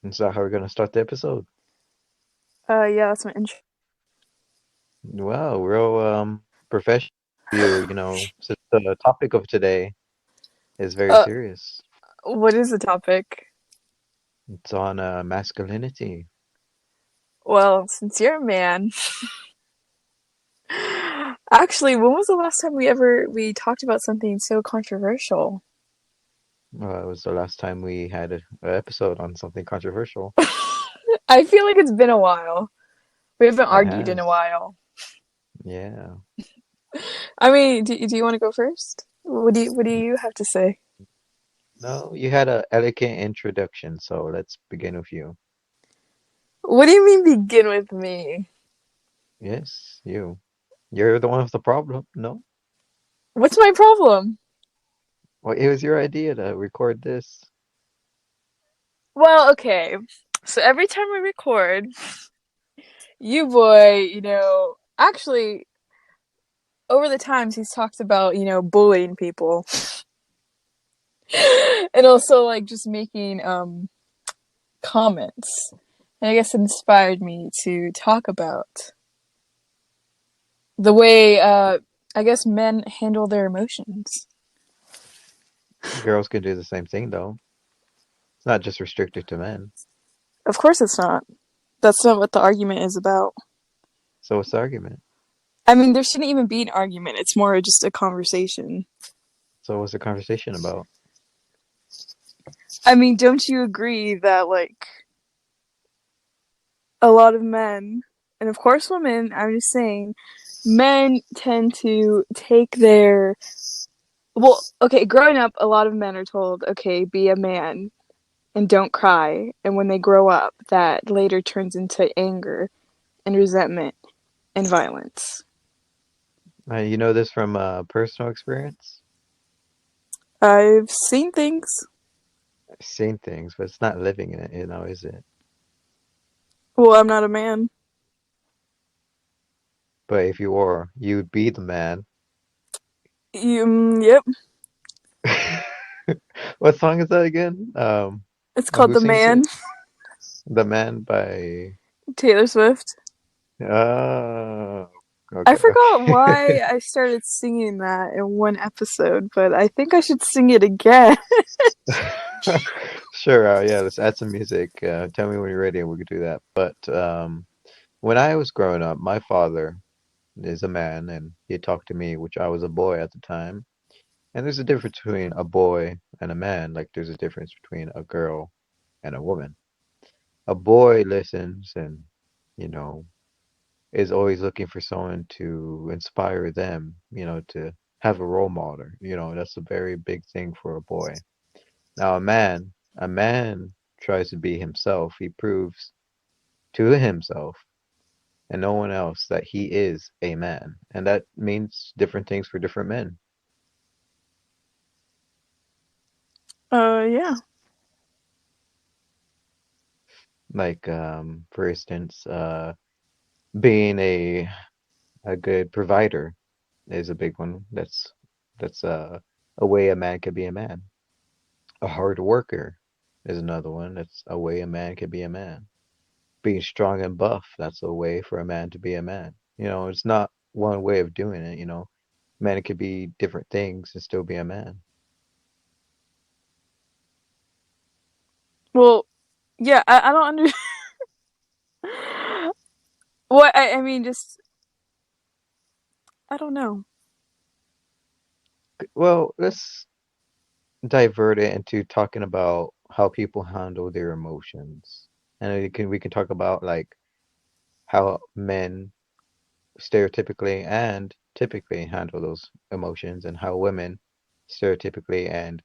Is that how we're gonna start the episode? Yeah, that's my intro. Wow, real professional view, since the topic of today is very Uh, serious. what is the topic? It's on masculinity. Well, since you're a man, actually, when was the last time we talked about something so controversial? It was the last time we had a episode on something controversial. I feel like it's been a while. We haven't It argued in a has. while. Yeah. I mean, do you want to go first? What do you have to say? No, you had a elegant introduction, so let's begin with you. What do you mean begin with me? Yes, you. You're the one with the problem. No? What's my problem? Well, it was your idea to record this. Well, okay. So every time we record, you boy, actually over the times he's talked about, bullying people and also like just making comments. And I guess it inspired me to talk about the way I guess men handle their emotions. Girls can do the same thing, though. It's not just restricted to men. Of course it's not. That's not what the argument is about. So what's the argument? I mean, there shouldn't even be an argument. It's more just a conversation. So what's the conversation about? I mean, don't you agree that like a lot of men, and of course women, I'm just saying, men tend to take their well, okay, growing up, a lot of men are told, okay, be a man and don't cry. And when they grow up, that later turns into anger and resentment and violence. You know this from personal experience? I've seen things. I've seen things, but it's not living in it, is it? Well, I'm not a man. But if you were, you'd be the man. Yep. What song is that again? It's called Who The sings Man, it? The Man by Taylor Swift. Oh, I okay, forgot okay. why I started singing that in one episode, but I think I should sing it again. Sure, yeah, let's add some music. Tell me when you're ready and we can do that. But when I was growing up, my father is a man and he talked to me, which I was a boy at the time. And there's a difference between a boy and a man, like there's a difference between a girl and a woman. A boy listens and, you know, is always looking for someone to inspire them, to have a role model. That's a very big thing for a boy. Now, a man tries to be himself. He proves to himself and no one else that he is a man. And that means different things for different men. Yeah. Like, for instance, being a good provider is a big one. That's a way a man could be a man. A hard worker is another one. That's a way a man could be a man. Being strong and buff, that's a way for a man to be a man. It's not one way of doing it. Man could be different things and still be a man. Well, yeah, I don't under what I mean, just I don't know. Well, let's divert it into talking about how people handle their emotions. And we can talk about like how men stereotypically and typically handle those emotions and how women stereotypically and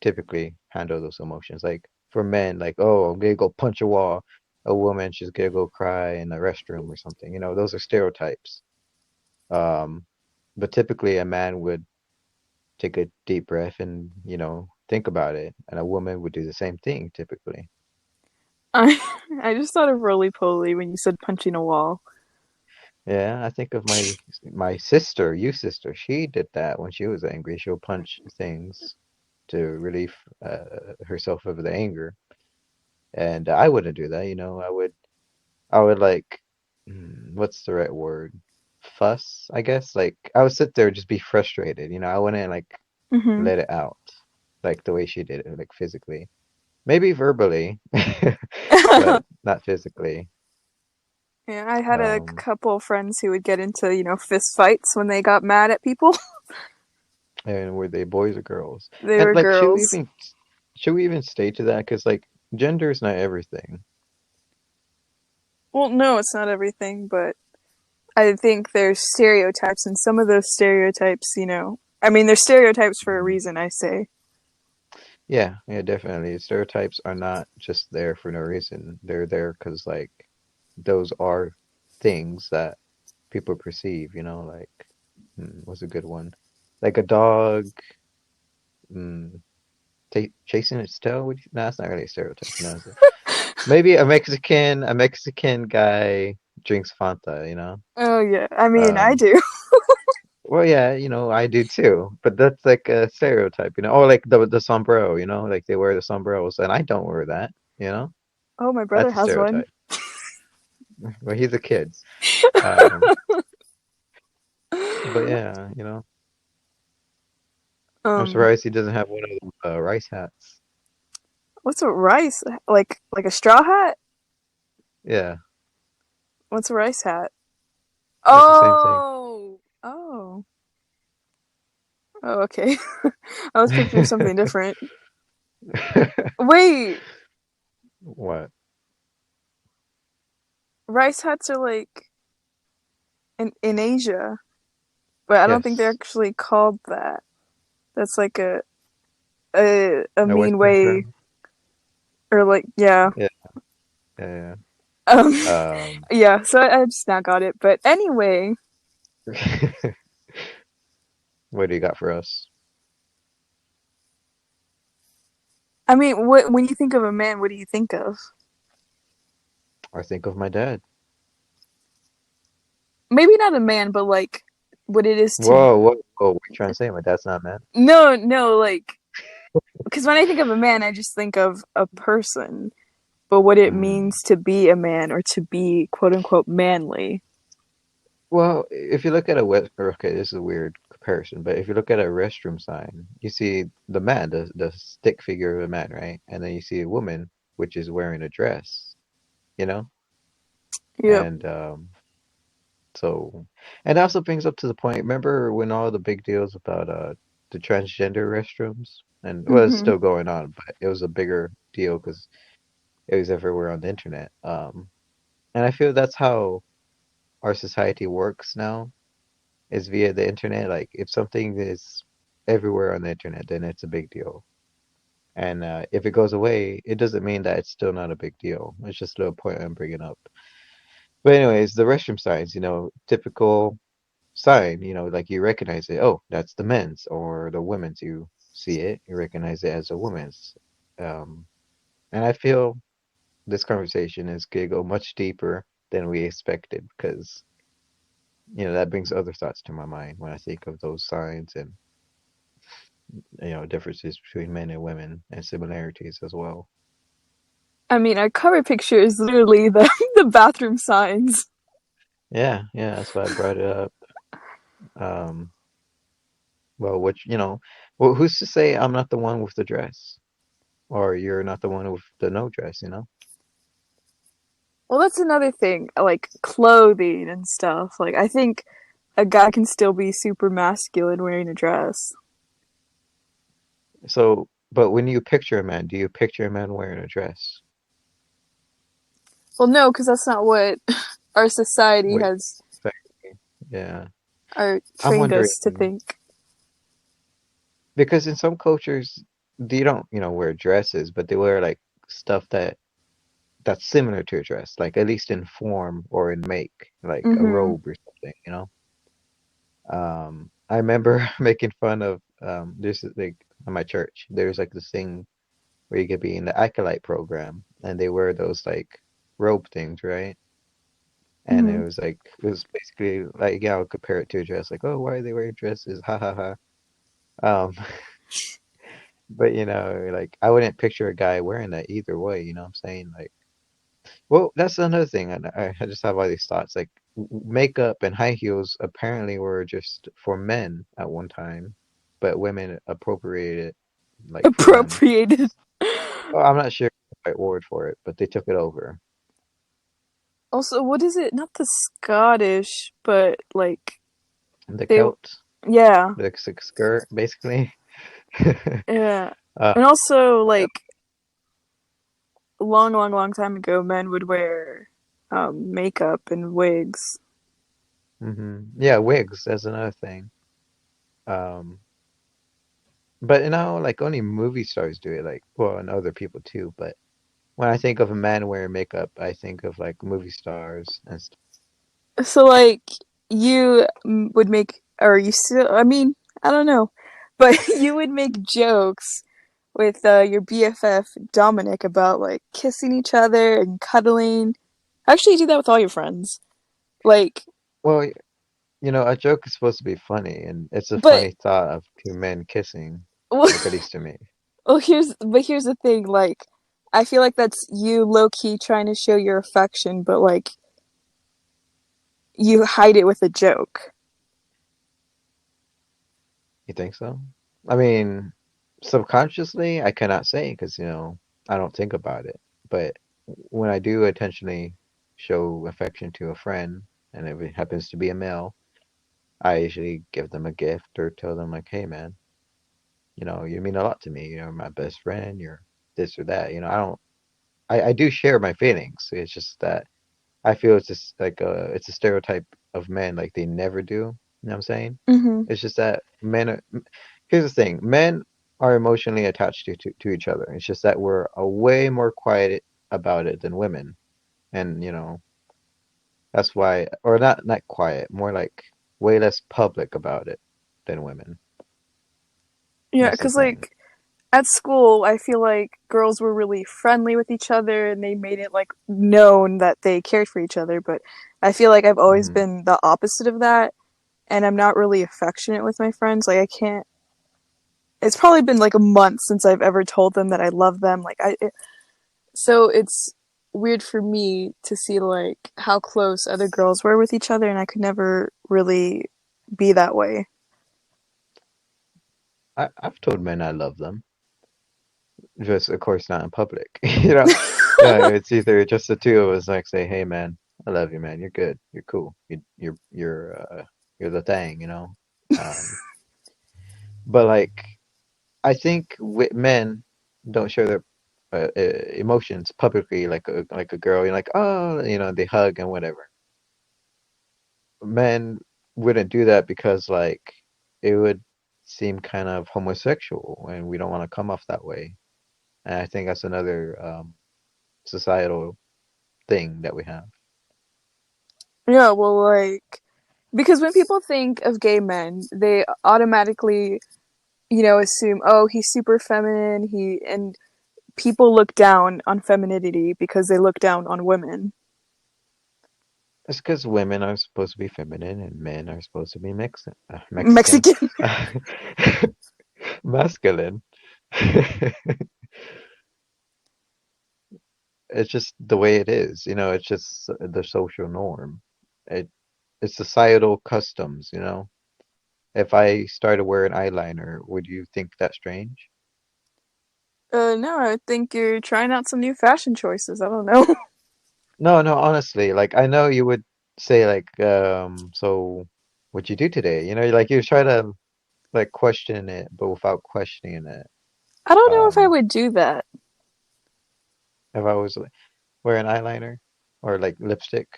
typically handle those emotions. Like for men, like, oh, I'm gonna go punch a wall. A woman, she's gonna go cry in the restroom or something. Those are stereotypes. Um, but typically a man would take a deep breath and, think about it. And a woman would do the same thing typically. I I just thought of roly poly when you said punching a wall. Yeah, I think of my sister, you sister. She did that when she was angry. She'll punch things to relieve herself of the anger. And I wouldn't do that, I would like, what's the right word? Fuss, I guess. Like I would sit there and just be frustrated, I wouldn't like Hmm. let it out like the way she did it, like physically. Maybe verbally, but not physically. Yeah, I had a Um, couple friends who would get into, fist fights when they got mad at people. and were they boys or girls? They And were like, girls. should we even stay to that? Because like, gender is not everything. Well, no, it's not everything, but I think there's stereotypes, and some of those stereotypes, I mean, they're stereotypes for a Mhm. reason, I say. Yeah, yeah, definitely. Stereotypes are not just there for no reason. They're there because like those are things that people perceive, like what's a good one? Like a dog mm, chasing its tail. No, that's not really a stereotype, is it? Maybe a Mexican guy drinks Fanta. Oh, yeah. I mean, I Um, do. well, yeah, I do too, but that's like a stereotype. Or like the sombrero, like they wear the sombreros, and I don't wear that, you know. Oh, my brother That's a has one. stereotype. Well, he's a kid. Um, but yeah, I'm Um, surprised he doesn't have one of those rice hats. what's a rice? Like a straw hat? Yeah, What's a rice hat? it's the same thing. Oh, oh, oh. Okay. I was picturing something different. Wait, What? rice hats are like in Asia, but I don't think they're Yes, actually called that. That's like a a mean Western way, term. or like yeah, Yeah, yeah, um, yeah. yeah. So I just now got it. But anyway, What do you got for us? I mean, what when you think of a man, what do you think of? I think of my dad. Maybe not a man, but like what it is to. Whoa, whoa, whoa! What are you trying to say? My dad's not a man. No, no, like because when I think of a man, I just think of a person. But what it Hmm. means to be a man or to be quote unquote manly. Well, if you look at okay, this is a weird comparison, but if you look at a restroom sign, you see the man, the stick figure of a man, right? And then you see a woman, which is wearing a dress, you know? Yep. And so, and that also brings up to the point, remember when all the big deals about the transgender restrooms? And well, it's Hmm. still going on, but it was a bigger deal because it was everywhere on the internet. And I feel that's how our society works now is via the internet. Like if something is everywhere on the internet, then it's a big deal. And if it goes away, it doesn't mean that it's still not a big deal. It's just a little point I'm bringing up. But anyways, the restroom signs, typical sign, like you recognize it. Oh, that's the men's or the women's. You see it, you recognize it as a woman's. Um, and I feel this conversation is gonna go much deeper than we expected because, that brings other thoughts to my mind when I think of those signs and differences between men and women and similarities as well. I mean, our cover picture is literally the the bathroom signs. Yeah, yeah, that's why I brought it up. Um, well, well, who's to say I'm not the one with the dress, or you're not the one with the no dress? Well, that's another thing, like clothing and stuff. Like, I think a guy can still be super masculine wearing a dress. So, but when you picture a man, do you picture a man wearing a dress? Well, no, because that's not what our society Wait, has yeah, I'm trained wondering us to think. because in some cultures they don't, wear dresses, but they wear like stuff that's similar to a dress, like at least in form or in make, like a Hmm. robe or something. I remember making fun of there's like at my church, there's like this thing where you could be in the acolyte program and they wear those like robe things, right? And Hmm. it was basically like yeah, I'll compare it to a dress, like, oh, why are they wearing dresses? Ha ha ha. Um, But like I wouldn't picture a guy wearing that either way, you know what I'm saying? Like, well, that's another thing. And I just have all these thoughts. Like, makeup and high heels apparently were just for men at one time, but women appropriated it like for them. Appropriated. Well, I'm not sure the right word for it, but they took it over. Also, what is it? Not the Scottish, but like The they, kilt, yeah, the skirt, basically. yeah. Uh, And also, like, a long, long, long time ago, men would wear makeup and wigs. yeah, wigs. That's another thing. Um, but like only movie stars do it. Like, well, and other people too. But when I think of a man wearing makeup, I think of like movie stars and stuff. So, like, you would make, or you still, I mean, I don't know, but you would make jokes with your BFF Dominic about like kissing each other and cuddling. Actually, you do that with all your friends. Like, Well, a joke is supposed to be funny, and it's a but funny thought of two men kissing, like at least to me. well, here's the thing. Like, I feel like that's you low key trying to show your affection, but like you hide it with a joke. You think so? I mean, subconsciously, I cannot say because, I don't think about it. But when I do intentionally show affection to a friend, and if it happens to be a male, I usually give them a gift or tell them like, "Hey, man, you mean a lot to me. You're my best friend. You're this or that." I do share my feelings. It's just that I feel it's just like it's a stereotype of men, like they never do. You know what I'm saying? Mm-hmm. It's just that here's the thing, men are emotionally attached to each other. It's just that we're a way more quiet about it than women. And, that's why, or not quiet, more like way less public about it than women. Yeah, That's the because thing. like at school, I feel like girls were really friendly with each other and they made it like known that they cared for each other. But I feel like I've always hmm been the opposite of that, and I'm not really affectionate with my friends. Like I can't. It's probably been like a month since I've ever told them that I love them. So it's weird for me to see like how close other girls were with each other, and I could never really be that way. I've told men I love them, just of course not in public. It's either just the two of us like say, "Hey, man, I love you, man. You're good. You're cool. You're the thing, you know." Um, but like I think men don't show their emotions publicly like a girl. You're like, oh, they hug and whatever. Men wouldn't do that because like it would seem kind of homosexual, and we don't want to come off that way. And I think that's another societal thing that we have. Yeah, well, like because when people think of gay men, they automatically, assume, oh, he's super feminine. And people look down on femininity because they look down on women. It's because women are supposed to be feminine and men are supposed to be Mexican, Mexican. masculine. It's just the way it is, it's just the social norm. It it's societal customs. If I started wearing eyeliner, would you think that's strange? No, I think you're trying out some new fashion choices. I don't know. No, no, honestly, like I know you would say like, so what'd you do today? Like you try to like question it, but without questioning it. I don't know if I Um, would do that. if I was like, wearing eyeliner or like lipstick.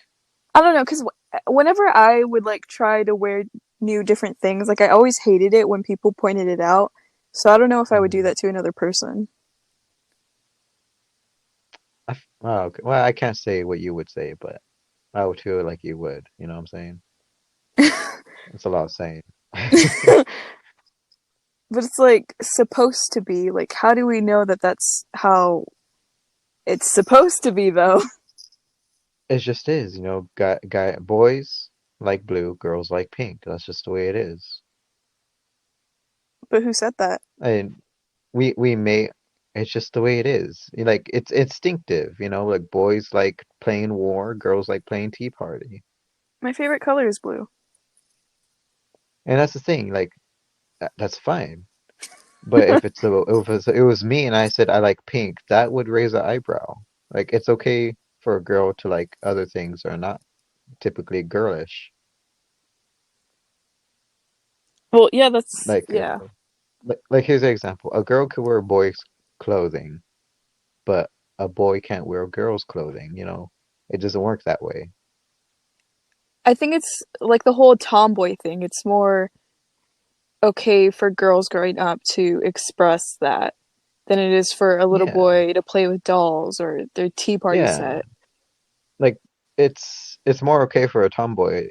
I don't know, because whenever I would like try to wear new different things, like I always hated it when people pointed it out. So I don't know if I would do hmm that to another person. Oh, okay. Well, I can't say what you would say, but I would feel like you would. You know what I'm saying? It's a lot of saying. But it's like supposed to be. Like, how do we know that that's how it's supposed to be, though? It just is, boys like blue, girls like pink. That's just the way it is. But who said that? we may it's just the way it is. Like it's instinctive, like boys like playing war, girls like playing Tea Party. My favorite color is blue. And that's the thing, like that's fine. But if it was me and I said I like pink, that would raise an eyebrow. Like it's okay for a girl to like other things that are not typically girlish. Well, yeah, that's Like yeah. here's an example. A girl could wear boys' clothing, but a boy can't wear girls' clothing. It doesn't work that way. I think it's like the whole tomboy thing. It's more okay for girls growing up to express that than it is for a little Yeah. boy to play with dolls or their tea party Yeah. set. Like it's more okay for a tomboy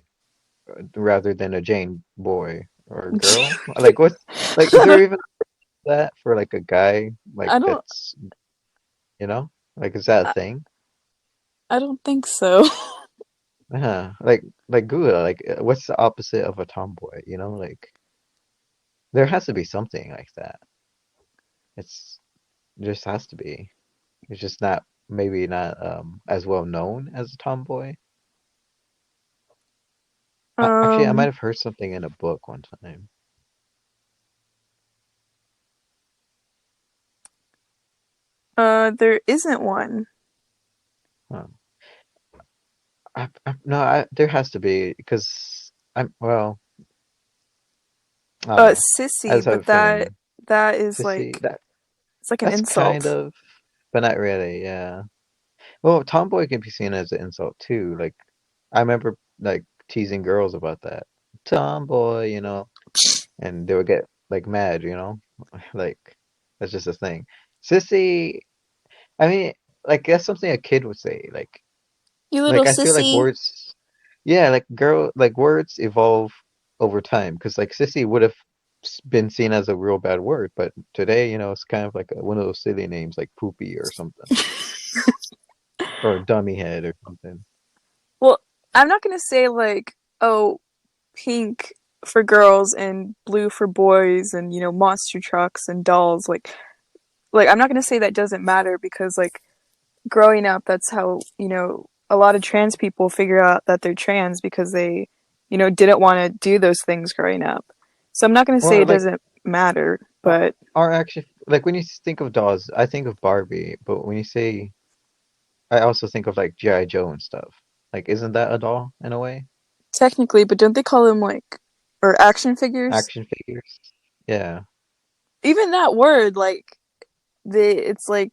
rather than a Jane boy or a girl. Like what's like is there even that for like a guy like I don't that's like is that a I, thing? I don't think so. Like Google what's the opposite of a tomboy? Like there has to be something like that. It's it just has to be. It's just not maybe not as well known as a tomboy. Actually, I might Um have heard something in a book one time. there isn't one. Huh. No, there has to be because I'm well, I don't know. I Sissy, just have a but that feeling. that is Sissy, like it's like an that's kind insult. of, but not really. Yeah. Well, tomboy can be seen as an insult too. Like I remember like teasing girls about that tomboy, and they would get like mad. Like that's just a thing. Sissy, I mean, like that's something a kid would say. You little Like I feel like sissy. words, yeah, like words evolve over time. Because like sissy would have been seen as a real bad word, but today, it's kind of like one of those silly names like poopy or something, or dummy head or something. Well, I'm not gonna say like, oh, pink for girls and blue for boys and monster trucks and dolls like I'm not going to say that doesn't matter because like growing up that's how a lot of trans people figure out that they're trans because they didn't want to do those things growing up. So I'm not going to say Or it like, doesn't matter, or, but or actually, like when you think of dolls, I think of Barbie, but when you say, I also think of like G.I. Joe and stuff. Like, isn't that a doll in a way? technically, but don't they call them like or action figures? Action figures. Yeah. Even that word like it's like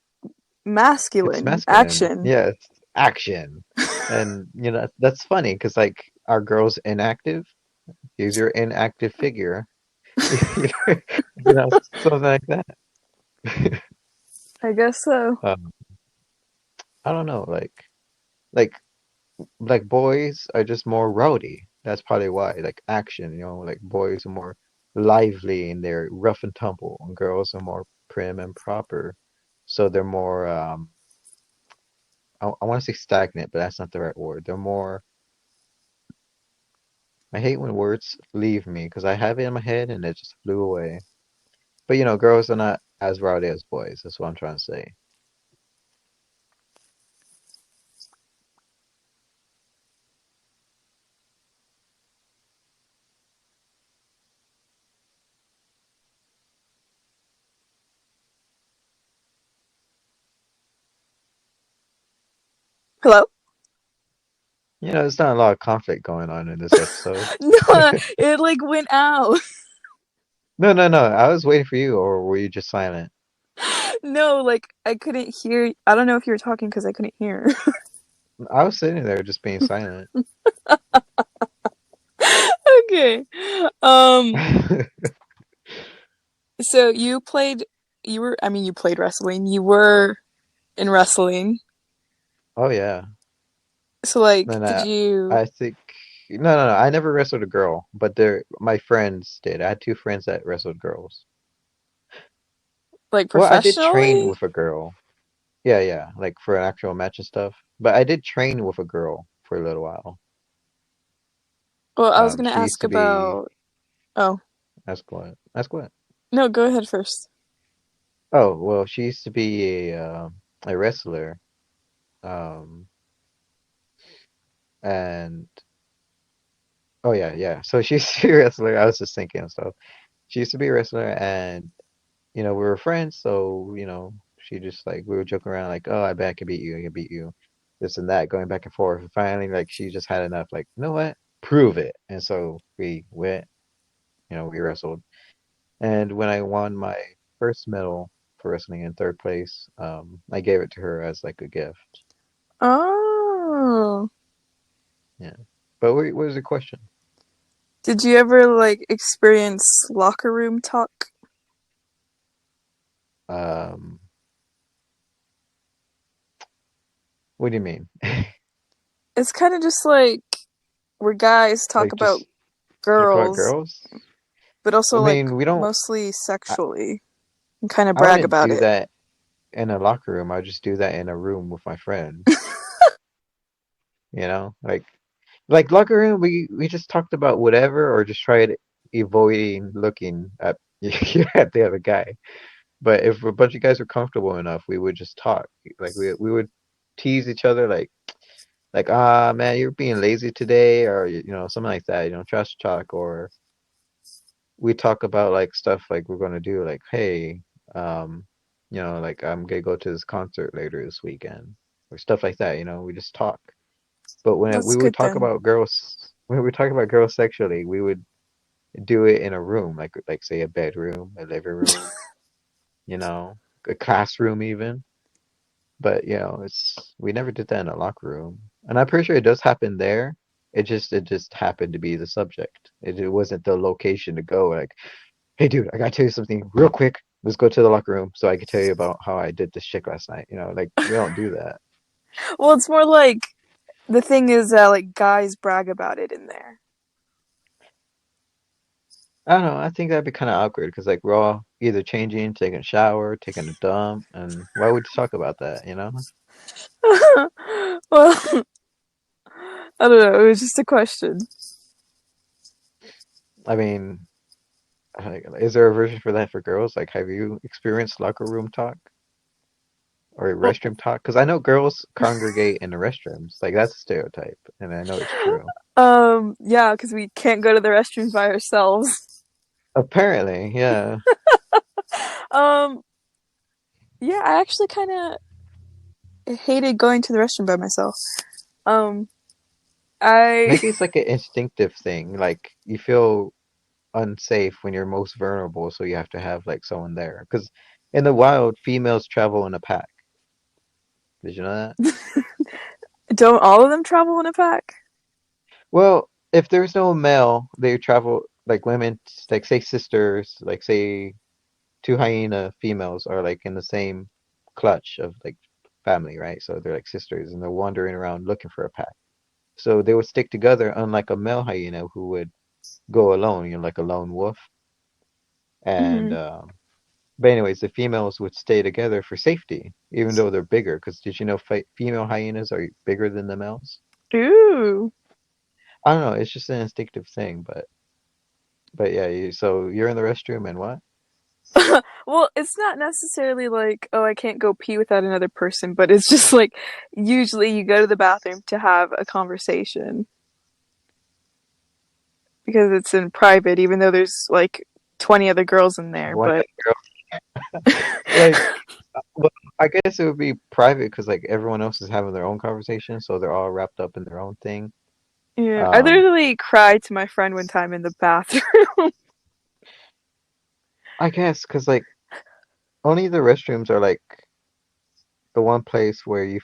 It's masculine masculine. action. Yeah, it's action. And that's funny because like are girls inactive? Use your inactive figure. Something like that. I guess so. Um, I don't know, like like boys are just more rowdy. That's probably why. Like action, like boys are more lively and they're rough and tumble, and girls are more prim and proper. So they're more I want to say stagnant, but that's not the right word. They're more I hate when words leave me because I have it in my head and it just flew away. But girls are not as rowdy as boys. That's what I'm trying to say. Hello? There's not a lot of conflict going on in this episode. No, it like went out. No, no, no. I was waiting for you, or were you just silent? No, like I couldn't hear. I don't know if you were talking because I couldn't hear. I was sitting there just being silent. Okay. Um, so I mean, you played wrestling. You were in wrestling. Oh yeah. So like, Then did you I think no, no, no. I never wrestled a girl, but my friends did. I had two friends that wrestled girls. like Well, I did train professionally? with a girl. Yeah, yeah, like for an actual match and stuff. But I did train with a girl for a little while. Well, I was gonna She used ask to be about. Oh, ask what? Ask what? no, go ahead first. Oh, well, she used to be a wrestler. Um, and oh yeah, yeah. So she used to be a wrestler. I was just thinking of stuff. She used to be a wrestler, and we were friends. So she just like we were joking around like, oh, I bet I can beat you. I can beat you. This and that, going back and forth. And finally, like she just had enough. Like, you know what? Prove it. And so we went. We wrestled. And when I won my first medal for wrestling in third place, I gave it to her as like a gift. Oh. Yeah. But what was the question? Did you ever like experience locker room talk? Um, what do you mean? It's kind of just like where guys talk Like about just talk about girls, girls? but I also like mean, we don't. mostly I, sexually and kind of I brag wouldn't about do it. that in a locker room. I just do that in a room with my friends. Like locker room, we just talked about whatever, or just tried avoiding looking at at the other guy. But if a bunch of guys were comfortable enough, we would just talk. Like we would tease each other, like ah man, you're being lazy today, or something like that. Trash talk, or we talk about like stuff like we're gonna do, like hey, like I'm gonna go to this concert later this weekend, or stuff like that. We just talk. But That's good then. when we talk about girls sexually, we would do it in a room, like say a bedroom, a living room, you know, a classroom even. But it's we never did that in a locker room, and I'm pretty sure it does happen there. It just happened to be the subject. It wasn't the location to go. Like, hey, dude, I gotta tell you something real quick. Let's go to the locker room so I can tell you about how I did this chick last night. Like we don't do that. Well, it's more like the thing is that like guys brag about it in there. I don't know. I think that'd be kind of awkward because like we're all either changing, taking a shower, taking a dump, and why would you talk about that? Well, I don't know. It was just a question. I mean, like, is there a version for that for girls? Like, have you experienced locker room talk or Well, restroom talk? Because I know girls congregate in the restrooms. Like that's a stereotype, and I know it's true. yeah, because we can't go to the restrooms by ourselves. Apparently, yeah. Um, yeah, I actually kind of hated going to the restroom by myself. Um, I Maybe it's like an instinctive thing. Like you feel unsafe when you're most vulnerable, so you have to have like someone there. Because in the wild, females travel in a pack. Did you know that? don't all of them travel in a pack. Well, if there's no male, they travel like women, like say sisters, like say two hyena females are like in the same clutch of like family, right? So they're like sisters and they're wandering around looking for a pack. So they would stick together, unlike a male hyena who would go alone, like a lone wolf. And Hmm. but anyways, the females would stay together for safety, even though they're bigger. Because did you know female hyenas are bigger than the males? Ooh. I don't know. It's just an instinctive thing, but yeah. So you're in the restroom and what? Well, it's not necessarily like, oh, I can't go pee without another person, but it's just like usually you go to the bathroom to have a conversation because it's in private, even though there's like 20 other girls in there. One But girl, like, well, I guess it would be private because like everyone else is having their own conversation, so they're all wrapped up in their own thing. yeah, I Um, literally cried to my friend one time in the bathroom. I guess because like only the restrooms are like the one place where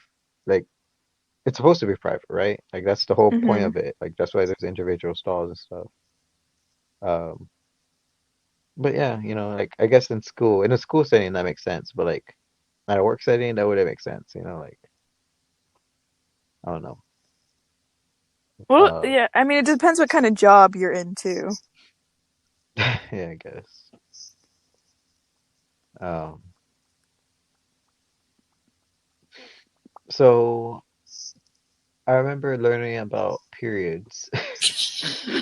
like it's supposed to be private, right? Like that's the whole point Hmm. of it. Like that's why there's individual stalls and stuff. Um, but yeah, like I guess in a school setting that makes sense, but like at a work setting that wouldn't make sense, like I don't know. Well, Uh, yeah, I mean, it depends what kind of job you're into. yeah, I guess. Um, so I remember learning about periods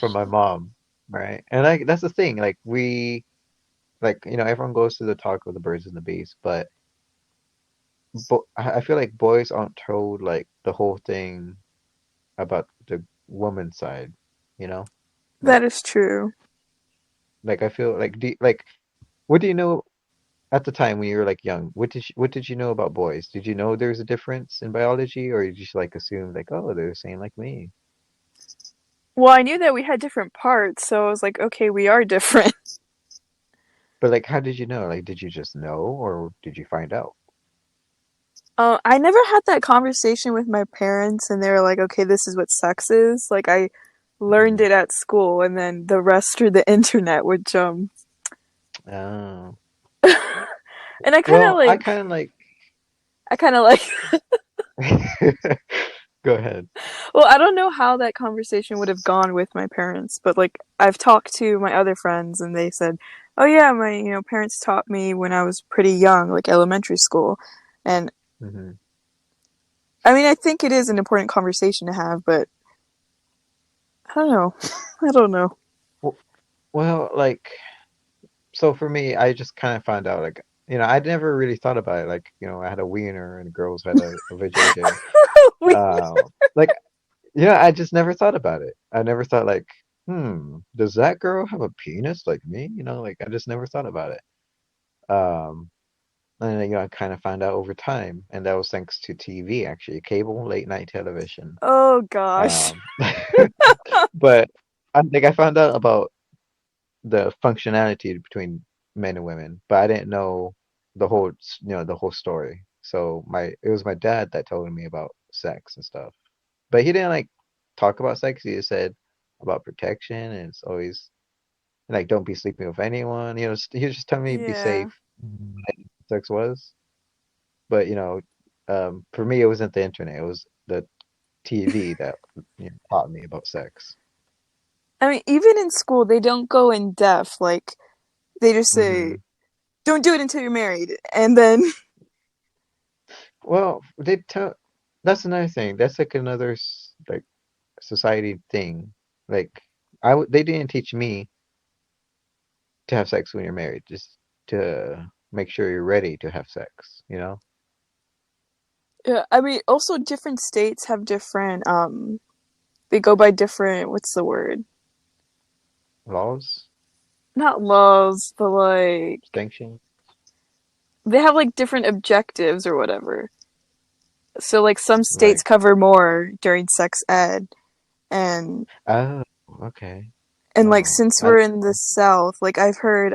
from my mom, right? And that's the thing, like we like everyone goes to the talk of the birds and the bees, but I feel like boys aren't told like the whole thing about the woman's side, you know? Like That is true. I feel like what do you know at the time when you were like young? What did you know about boys? Did you know there's a difference in biology, or you just like assumed like, oh, they're the same like me? Well, I knew that we had different parts, so I was like, okay, we are different. But like, how did you know? Like, did you just know, or did you find out? I never had that conversation with my parents, and they were like, okay, this is what sex is. Like, I learned Mhm. it at school, and then the rest through the internet, which, Oh, and well, I kind of like. I kind of like, Go ahead. well, I don't know how that conversation would have gone with my parents, but like, I've talked to my other friends, and they said, oh yeah, my, parents taught me when I was pretty young, like elementary school. And Hmm. I mean, I think it is an important conversation to have, but I don't know. I don't know. Well, like, so for me, I just kind of found out, like, I never really thought about it. Like, I had a wiener and girls had a vajayjay. we Like, I just never thought about it. I never thought like, does that girl have a penis like me? Like I just never thought about it. And then, I kind of found out over time, and that was thanks to TV, actually, cable late night television. Oh gosh. Um, but I found out about the functionality between men and women, but I didn't know the whole story. So it was my dad that told me about sex and stuff. But he didn't like talk about sex. He just said about protection, and it's always like don't be sleeping with anyone. He was just telling me be Yeah. safe. Sex was, but for me it wasn't the internet. It was the TV that taught me about sex. I mean, even in school, they don't go in depth. Like, they just say, Hmm. don't do it until you're married. And then, Well, they tell that's another thing. That's like another like society thing. Like they didn't teach me to have sex when you're married, just to make sure you're ready to have sex, yeah, I mean, also different states have different, they go by different, what's the word? laws, Not laws, but like, sanctions. they have like different objectives or whatever. So, like, some states Like, cover more during sex ed. And, oh, okay. like, Oh, since we're in the South, like, I've heard,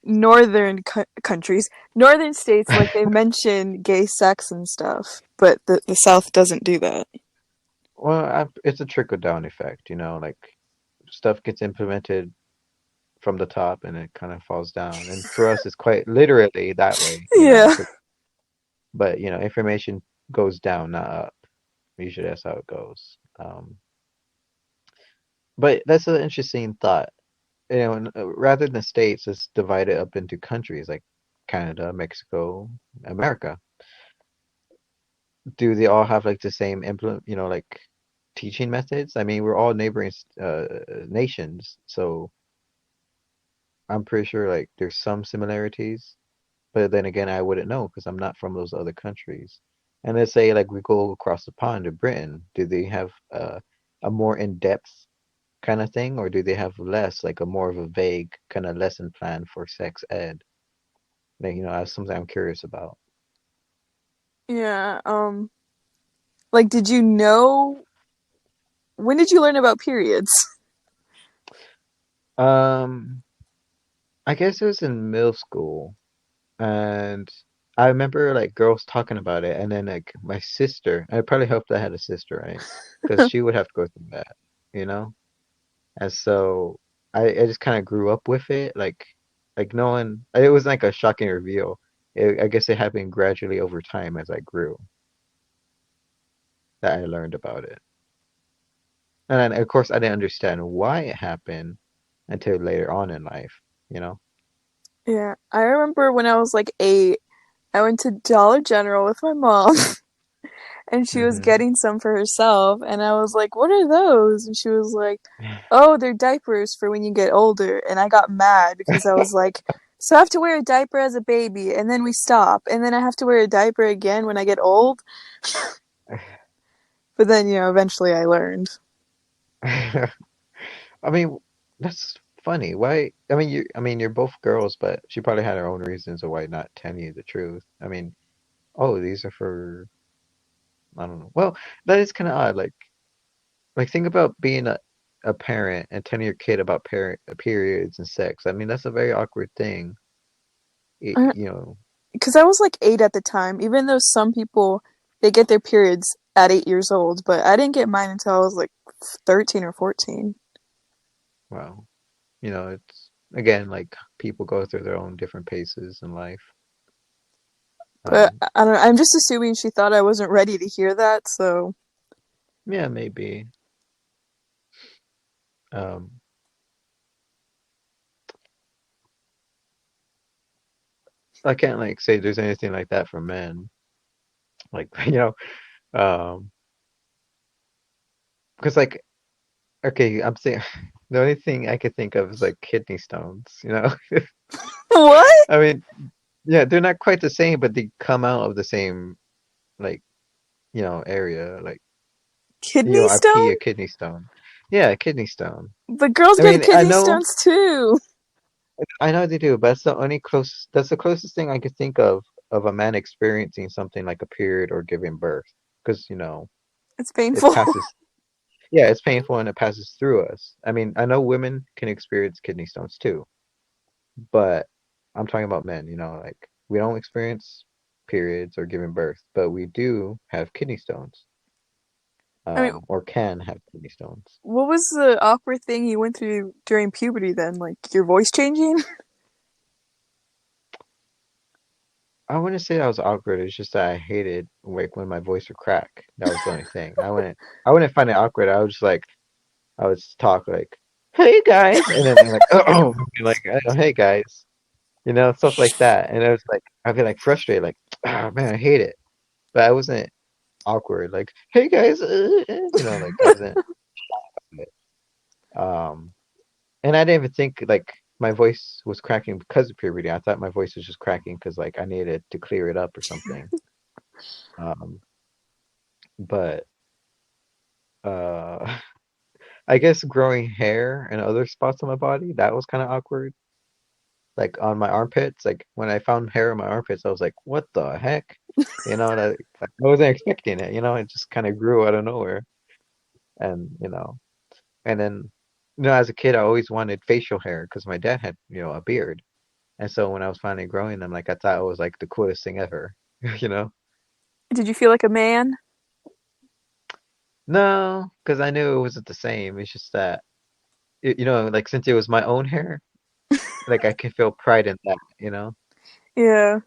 northern countries, northern states, like they mention gay sex and stuff, but the South doesn't do that. well, it's a trickle down effect, like stuff gets implemented from the top and it kind of falls down. And for us, it's quite literally that way, Yeah. but information goes down, not up. Usually that's how it goes. But that's an interesting thought. Rather than states, it's divided up into countries like Canada, Mexico, America. Do they all have like the same like teaching methods? I mean, we're all neighboring nations, so I'm pretty sure like there's some similarities, but then again, I wouldn't know because I'm not from those other countries. And let's say like we go across the pond to Britain, do they have a more in-depth kind of thing, or do they have less, like a more of a vague kind of lesson plan for sex ed? Like, that's something I'm curious about. Yeah. Like, did you know, when did you learn about periods? Um, I guess it was in middle school. And I remember like girls talking about it, and then like my sister, I probably hoped I had a sister, right? Because she would have to go through that, you know? And so I just kind of grew up with it, like no one, it was like a shocking reveal. I guess it happened gradually over time as I grew that I learned about it. And then, of course, I didn't understand why it happened until later on in life, you know? Yeah, I remember when I was like 8, I went to Dollar General with my mom, and she was Mm-hmm. getting some for herself, and I was like, "What are those?" And she was like, "Oh, they're diapers for when you get older." And I got mad because I was like, "So I have to wear a diaper as a baby, and then we stop, and then I have to wear a diaper again when I get old?" But then, eventually I learned. I mean, that's funny. Why? I mean, you're both girls, but she probably had her own reasons of why not telling you the truth. I mean, oh, these are for, I don't know. Well, that is kind of odd. Like think about being a parent and telling your kid about parent periods and sex. I mean, that's a very awkward thing. You know, Because I was like 8 at the time, even though some people they get their periods at 8 years old, but I didn't get mine until I was like 13 or 14. well, it's again like people go through their own different paces in life. But Um, I don't know. I'm just assuming she thought I wasn't ready to hear that, so yeah, maybe. Um, I can't like say there's anything like that for men. Like, um, because like, okay, I'm saying the only thing I could think of is like kidney stones. what? I mean, yeah, they're not quite the same, but they come out of the same like, area. Like, Kidney I pee stone? a kidney stone. Yeah, a kidney stone. But girls I get mean, kidney stones too. I know they do, but that's the closest thing I could think of a man experiencing something like a period or giving birth. Because, It's it painful. passes, yeah, it's painful and it passes through us. I mean, I know women can experience kidney stones too, but I'm talking about men, like we don't experience periods or giving birth, but we do have kidney stones, I mean, or can have kidney stones. what was the awkward thing you went through during puberty then? Like your voice changing? I wouldn't say that was awkward. It's just that I hated like when my voice would crack. That was the only thing. I wouldn't find it awkward. I was just like I would talk like, "Hey guys," and then they're like, "Oh," like, "Hey guys," stuff like that. And I was like, I'd be like frustrated, like, "Oh man, I hate it." But I wasn't awkward, like, "Hey guys," like I wasn't. Um, and I didn't even think like my voice was cracking because of puberty. I thought my voice was just cracking because like I needed to clear it up or something. Um, but uh, I guess growing hair and other spots on my body, that was kind of awkward. Like on my armpits, like when I found hair on my armpits, I was like, "What the heck?" That like, I wasn't expecting it. It just kind of grew out of nowhere, and and then as a kid, I always wanted facial hair because my dad had a beard, and so when I was finally growing them, like I thought it was like the coolest thing ever. You know? Did you feel like a man? No, because I knew it wasn't the same. It's just that like since it was my own hair, like I can feel pride in that. Yeah.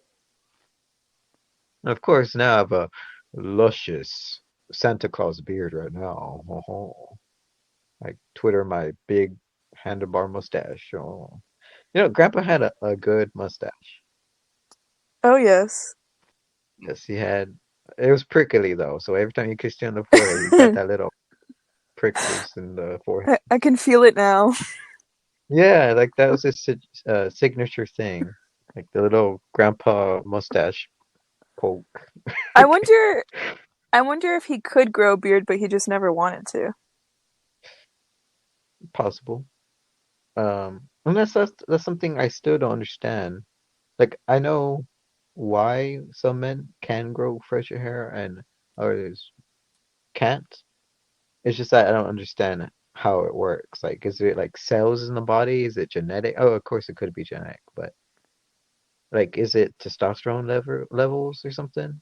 And of course, now I have a luscious Santa Claus beard right now. Oh, like Twitter my big handlebar mustache. Oh. Grandpa had a good mustache. Oh yes. Yes, he had. It was prickly though, so every time you kissed you on the forehead, you got that little prickles in the forehead. I can feel it now. Yeah, like that was his signature thing, like the little grandpa mustache poke. I wonder I wonder if he could grow a beard, but he just never wanted to. Possible. And that's something I still don't understand. Like I know why some men can grow facial hair and others can't. It's just that I don't understand how it works. Like, is it like cells in the body? Is it genetic? Oh, of course it could be genetic, but like, is it testosterone levels or something?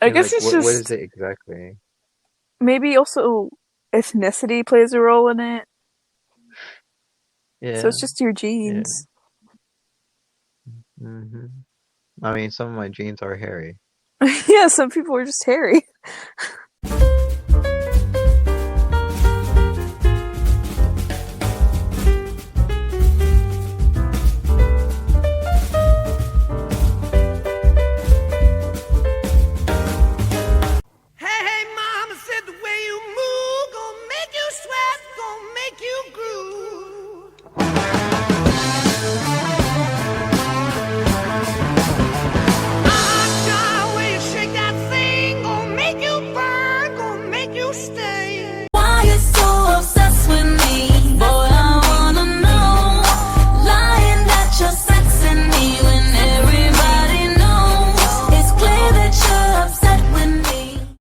I guess Like it's what is just it exactly? maybe also ethnicity plays a role in it. So Yeah, it's just your yeah. genes. hmm I mean, some of my genes are hairy. Yeah, some people are just hairy.